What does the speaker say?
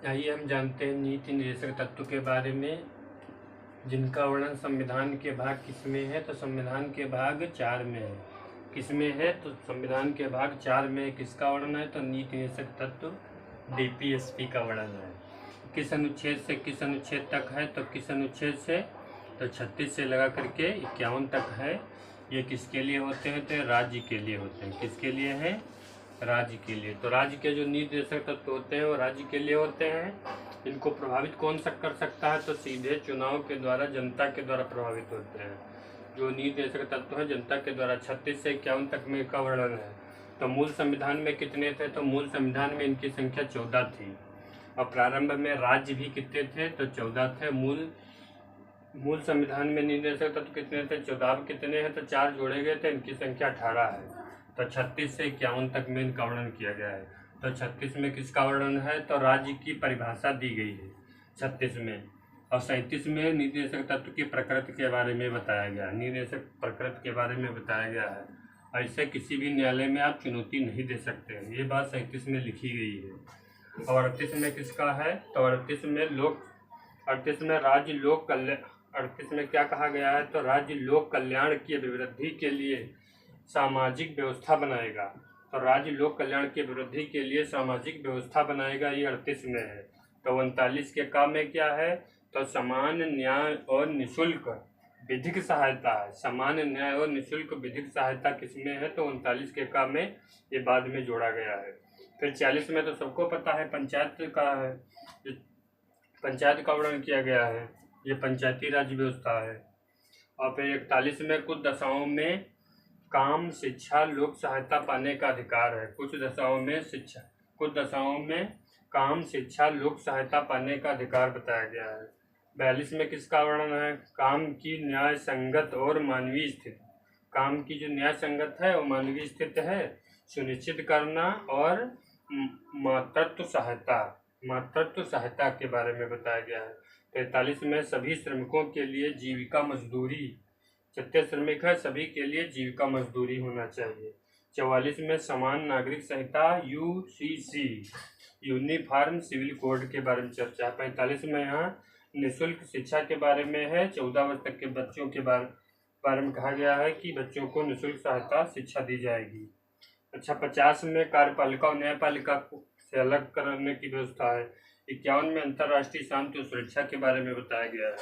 आइए हम जानते हैं नीति निर्देशक तत्व के बारे में, जिनका वर्णन संविधान के भाग किसमें है। तो संविधान के भाग 4 में है। किसमें है? तो संविधान के भाग 4 में किसका वर्णन है? तो नीति निर्देशक तत्व डीपीएसपी का वर्णन है। किस अनुच्छेद से किस अनुच्छेद तक है? तो किस अनुच्छेद से? तो 36 से लगा करके 51 तक है। ये किसके लिए होते हैं? तो राज्य के लिए होते हैं। किसके लिए है? राज्य के लिए। तो राज्य के जो नीति निर्देशक तत्व होते हैं वो राज्य के लिए होते हैं। इनको प्रभावित कौन सा कर सकता है? तो सीधे चुनाव के द्वारा, जनता के द्वारा प्रभावित होते हैं। जो नीति निर्देशक तत्व है जनता के द्वारा 36 से 51 तक में का वर्णन है। तो मूल संविधान में कितने थे? तो मूल संविधान में इनकी संख्या 14 थी। और प्रारंभ में राज्य भी कितने थे? तो 14 थे। मूल संविधान में नीति निर्देशक तत्व कितने थे? 14 कितने हैं? तो 4 जोड़े गए थे, इनकी संख्या 18 है। तो 36 से 51 तक में इनका वर्णन किया गया है। तो 36 में किसका वर्णन है? तो राज्य की परिभाषा दी गई है 36 में। और 37 में नीति निर्देशक तत्व की प्रकृति के बारे में बताया गया है। नीति निर्देशक प्रकृति के बारे में बताया गया है। ऐसे किसी भी न्यायालय में आप चुनौती नहीं दे सकते हैं, ये बात 37 में लिखी गई है। और 38 में किसका है? तो 38 में राज्य लोक कल्याण, 38 में क्या कहा गया है? तो राज्य लोक कल्याण की अभिवृद्धि के लिए सामाजिक व्यवस्था बनाएगा। तो राज्य लोक कल्याण की वृद्धि के लिए सामाजिक व्यवस्था बनाएगा, ये 38 में है। तो 39 के का में क्या है? तो समान न्याय और निःशुल्क विधिक सहायता है। समान न्याय और निःशुल्क विधिक सहायता किसमें है? तो 39 के का में ये बाद में जोड़ा गया है। फिर 40 में तो सबको पता है पंचायत का है, पंचायत का वर्णन किया गया है, ये पंचायती राज व्यवस्था है। और फिर 41 में कुछ दशाओं में काम, शिक्षा, लोक सहायता पाने का अधिकार है। कुछ दशाओं में काम, शिक्षा, लोक सहायता पाने का अधिकार बताया गया है। 42 में किसका वर्णन है? काम की न्याय संगत और मानवीय स्थिति। काम की जो न्याय संगत है वो मानवीय स्थिति है सुनिश्चित करना, और मातृत्व सहायता के बारे में बताया गया है। 43 में सभी श्रमिकों के लिए जीविका मजदूरी, जितने श्रमिक है सभी के लिए जीविका मजदूरी होना चाहिए। 44 में समान नागरिक संहिता यूसीसी, यूनिफॉर्म सिविल कोड के बारे में चर्चा है। 45 में यहाँ निःशुल्क शिक्षा के बारे में है। 14 वर्ष तक के बच्चों के बारे में कहा गया है कि बच्चों को निःशुल्क सहायता शिक्षा दी जाएगी। अच्छा, 50 में कार्यपालिका और न्यायपालिका से अलग करने की व्यवस्था है। 51 में अंतर्राष्ट्रीय शांति और सुरक्षा के बारे में बताया गया है।